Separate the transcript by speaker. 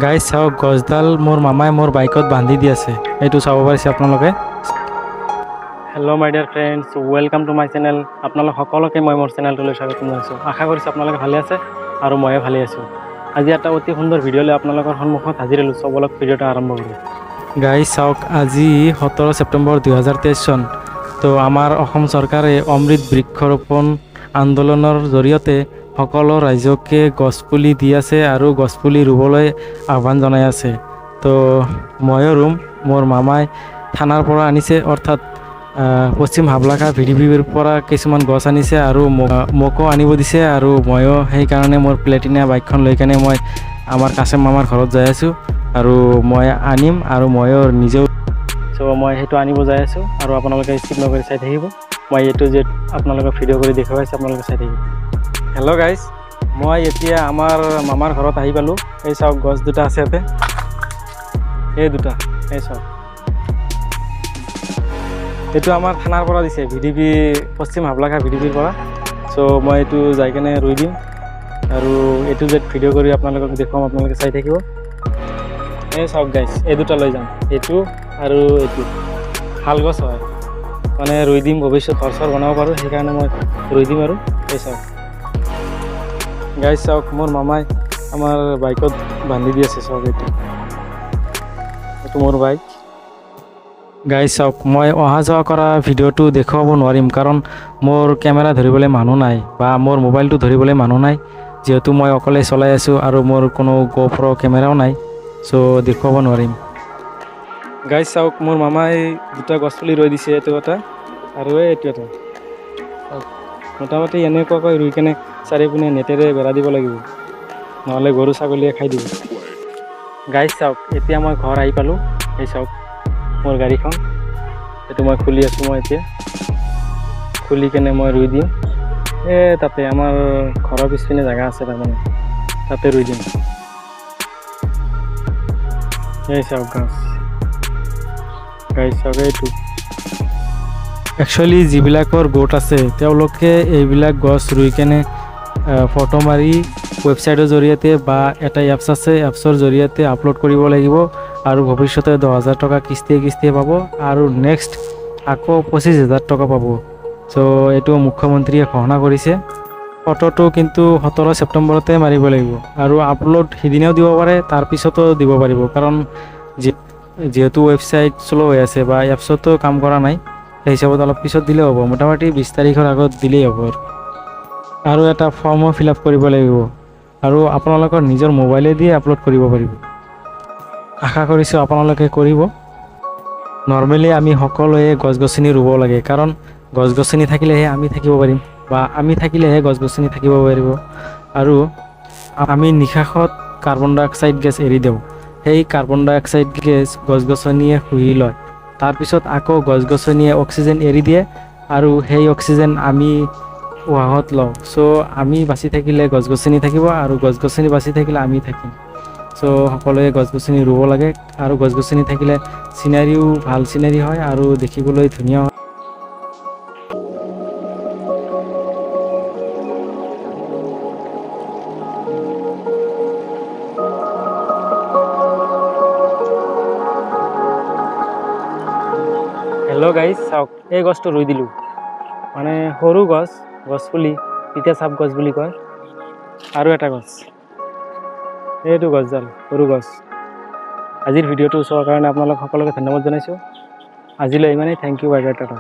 Speaker 1: Guys চাওক গছডাল মোৰ মামাই মোৰ বাইকত বান্ধি দি আছে, এইটো চাব পাৰিছে আপোনালোকে। Hello' my dear friends, welcome to my channel. আপোনালোক সকলোকে মই মোৰ চেনেলটোলৈ স্বাগতম জনাইছোঁ। আশা কৰিছোঁ আপোনালোকে ভালে আছে আৰু ময়ো ভালে আছোঁ। আজি এটা অতি সুন্দৰ ভিডিঅ' লৈ আপোনালোকৰ সন্মুখত হাজিৰ হ'লোঁ। চবলক ভিডিঅ'টো আৰম্ভ কৰোঁ। গাইজ চাওক, আজি 17 ছেপ্টেম্বৰ 2023 চন। তো আমাৰ অসম চৰকাৰে অমৃত বৃক্ষৰোপণ আন্দোলনৰ জৰিয়তে সকলো ৰাজ্যকে গছপুলি দি আছে আৰু গছপুলি ৰুবলৈ আহ্বান জনাই আছে। তো ময়ো ৰুম, মোৰ মামাই থানাৰ পৰা আনিছে, অৰ্থাৎ পশ্চিম হাবলাকা ভিডিপিৰ পৰা কিছুমান গছ আনিছে আৰু মোকো আনিব দিছে। আৰু ময়ো সেইকাৰণে মোৰ প্লেটিনা বাইকখন লৈ কেনে মই আমাৰ কাছেম মামাৰ ঘৰত যাই আছোঁ আৰু মই আনিম আৰু ময়ো নিজেও মই সেইটো আনিব যাই আছোঁ। আৰু আপোনালোকে স্কিপ নকৰি চাই থাকিব। মই এইটো যে আপোনালোকক ভিডিঅ' কৰি দেখুৱাইছোঁ, আপোনালোকে চাই থাকিব। হেল্ল' গাইজ, মই এতিয়া আমাৰ মামাৰ ঘৰত আহি পালোঁ। এই চাওক গছ দুটা আছে ইয়াতে, এই দুটা, এই চাওক। এইটো আমাৰ থানাৰ পৰা দিছে, ভিডিপি পশ্চিম হাবলাকা ভিডিপিৰ পৰা। মই এইটো যাই কেনে ৰুই দিম আৰু এইটো যে ভিডিঅ' কৰি আপোনালোকক দেখুৱাম, আপোনালোকে চাই থাকিব। এই চাওক গাইজ, এই দুটা লৈ যাম, এইটো আৰু এইটো। ভাল গছ হয়, মানে ৰুই দিম, ভৱিষ্যত ঘৰ চৰ বনাব পাৰোঁ, সেইকাৰণে মই ৰুই দিম। আৰু এই চাওক গাইজ, চাওক মোৰ মামাই আমাৰ বাইকত বান্ধি দি আছে। চাওক এইটো মোৰ বাইক। গাইজ চাওক, মই অহা যোৱা কৰা ভিডিঅ'টো দেখুৱাব নোৱাৰিম, কাৰণ মোৰ কেমেৰা ধৰিবলৈ মানুহ নাই বা মোৰ মোবাইলটো ধৰিবলৈ মানুহ নাই, যিহেতু মই অকলে চলাই আছোঁ আৰু মোৰ কোনো GoPro কেমেৰাও নাই। দেখুৱাব নোৱাৰিম। গাইজ চাওক, মোৰ মামাই দুটা গছপুলি ৰুই দিছে, এইটো এটা আৰু এইটো এটা। মোটামুটি এনেকুৱাকৈ ৰুই কেনে চাৰিওপিনে নেটেৰে বেৰা দিব লাগিব, নহ'লে গৰু ছাগলীয়ে খাই দিব। গাইজ চাওক, এতিয়া মই ঘৰ আহি পালোঁ। এই চাওক মোৰ গাড়ীখন, এইটো মই খুলি আছোঁ। মই এতিয়া খুলি কেনে মই ৰুই দিম। তাতে আমাৰ ঘৰৰ পিছপিনে জেগা আছে, তাৰমানে তাতে ৰুই দিম। এই চাওক গাইজ চাওক, এইটো একচুৱেলি যিবিলাকৰ গোট আছে তেওঁলোকে এইবিলাক গছ ৰুই কেনে ফটো মাৰি ৱেবছাইটৰ জৰিয়তে বা এটা এপছ আছে, এপছৰ জৰিয়তে আপলোড কৰিব লাগিব আৰু ভৱিষ্যতে 10,000 টকা কিস্তিয়ে পাব আৰু নেক্সট আকৌ 25,000 টকা পাব। এইটো মুখ্যমন্ত্ৰীয়ে ঘোষণা কৰিছে। ফটোটো কিন্তু 17 ছেপ্টেম্বৰতে মাৰিব লাগিব আৰু আপলোড সিদিনাও দিব পাৰে, তাৰপিছতো দিব পাৰিব, কাৰণ যিহেতু ৱেবছাইট শ্ল' হৈ আছে বা এপছতো কাম কৰা নাই, সেই হিচাপত অলপ পিছত দিলেও হ'ব। মোটামুটি 20 তাৰিখৰ আগত দিলেই হ'ব। আৰু এটা ফৰ্মো ফিল আপ কৰিব লাগিব আৰু আপোনালোকৰ নিজৰ মোবাইলেদি আপলোড কৰিব পাৰিব। আশা কৰিছোঁ আপোনালোকে কৰিব। নৰ্মেলি আমি সকলোৱে গছ গছনি ৰুব লাগে, কাৰণ গছ গছনি থাকিলেহে আমি থাকিব পাৰিম বা আমি থাকিলেহে গছ গছনি থাকিব পাৰিব। আৰু আমি নিশাহত কাৰ্বন ডাই অক্সাইড গেছ এৰি দিওঁ, সেই কাৰ্বন ডাই অক্সাইড গেছ গছ গছনিয়ে শুহি লয়, তাৰপিছত আকৌ গছ গছনিয়ে অক্সিজেন এৰি দিয়ে আৰু সেই অক্সিজেন আমি উশাহত লওঁ। আমি বাচি থাকিলে গছ গছনি থাকিব আৰু গছ গছনি বাচি থাকিলে আমি থাকিম। সকলোৱে গছ গছনি ৰুব লাগে আৰু গছ গছনি থাকিলে চিনাৰিও ভাল চিনাৰি হয় আৰু দেখিবলৈ ধুনীয়া হয়। হেল্ল' গাইজ, চাওক এই গছটো ৰুই দিলোঁ, মানে সৰু গছপুলি, তিতা চাপ গছ বুলি কয়। আৰু এটা গছ, এইটো গছডাল সৰু গছ। আজিৰ ভিডিঅ'টো চোৱাৰ কাৰণে আপোনালোক সকলোকে ধন্যবাদ জনাইছোঁ। আজিলৈ ইমানেই। Thank you, bye bye, Tata.